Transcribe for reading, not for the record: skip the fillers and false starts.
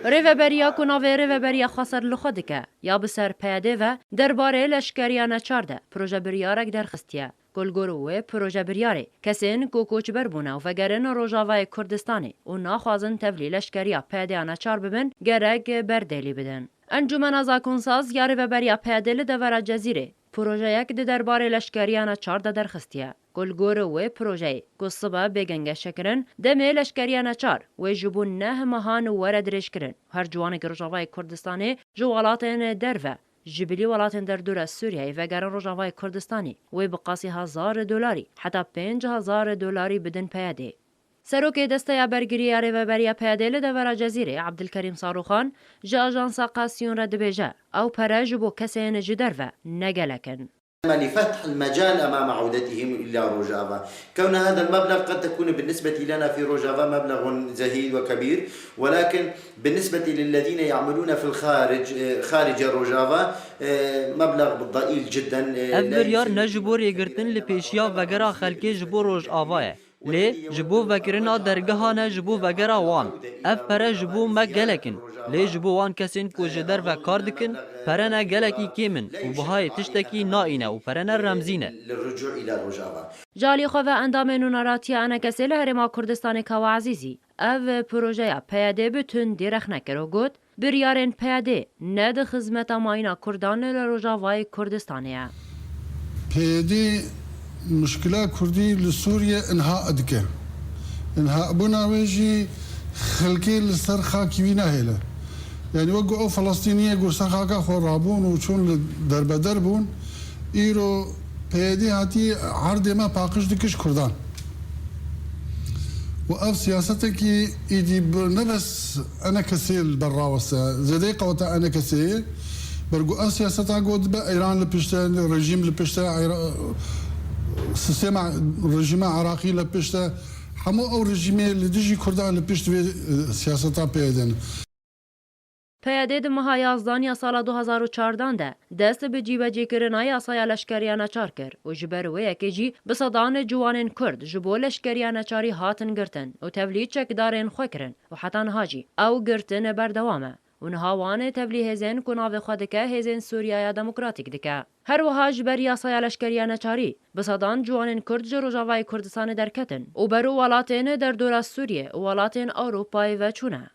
ریوبریا کناوی ریوبریا خسر لخودکه یا بسر پیاده و درباره لشکریا نچارده پروژه بریارک درخستیه. گلگروه پروژه بریاره کسین کو کوچبر بونه و فگرن روجاوای کردستانی و ناخوازن تبلی لشکریا پیاده نچار ببن گرگ بردیلی بدن. انجمن از اکنساز یا ریوبریا پیاده لدور جزیره پروژه یک درباره لشکریا نچار درخستیه. گلگروه پروژه گصبه بگنگ شکرن دمی لشکریا نچار و جبون نه مهان ورد رشکرن هر جوان روجاوای کردستانی جوالاتن دروه جبلی ولاتن در دور سوریه و گران روجاوای کردستانی و بقاسی $1000 حتی $5000 بدن پیاده. سروک دسته برگری ریوبریا پیاده لدور جزیره عبدالکریم صاروخان جا آژانس قاسیون رد بیجه او پرج بو کسین جدر و نگلکن. لفتح المجال أمام عودتهم إلى روجافا. كون هذا المبلغ قد تكون بالنسبة لنا في روجافا مبلغ زهيد وكبير، ولكن بالنسبة للذين يعملون في الخارج خارج روجافا مبلغ ضئيل جدا. أفبريار نجبور يقرتن لبيشيا وغرا خلقي جبور روجافا لی جبو وگرنا درگاهانه جبو وگرا وان اف پره جبو مگلکن لی جبو وان کسین کو جدر و کار دکن پرنه گلکی کیمن و بهای تشتکی نائینه و پرنه رمزینه جالی خواه اندام نوناراتی انا کسی لهرما کردستان کوا عزیزی او پروژه پیاده بتون دیرخ نکرو گود بریارن پیاده ند خدمت ماینا کردان لروجاوای کردستانیه پیاده مشكلة كردي لسوريا انهاء دكه انهاء بنا ويجي خلكي لسرخا كيوينا هيلا يعني وقعوا فلسطينية قو سرخاكا خورابون وشون درب دربون ايرو بيدي هاتي عرض ما باقش دكش كردان وأف سياستك يدي نفس أنا كسيل براوسة زديقة وتا أنا كسيل برقو أف سياستها قود با إيران لبشتا الرجيم لبشتا سیستم رژیم عراقی لپشته همه او رژیم لدیجی کردان لپشت و سیاستا پیادن. پیاده دمها 11 سال 2014 ده دست به جیب جیکرنای اسای لشکریان نچار کرد و جبر و یکیجی بصدان جوانین کرد جبو لشکریان نچاری هاتن گرتن و تولید چکدارین خواه کرن و حتان هاجی او گرتن بردوامه. اونها وان تبلی هزین کناو خودکه هزین سوریای دموکراتیک دکه. هر وها جبر یاسای لشکریان نچاری بصدان جوانین کرد جروجاوای کردستان درکتن و برو ولاتین در دور سوریه و ولاتین اروپای و چونه.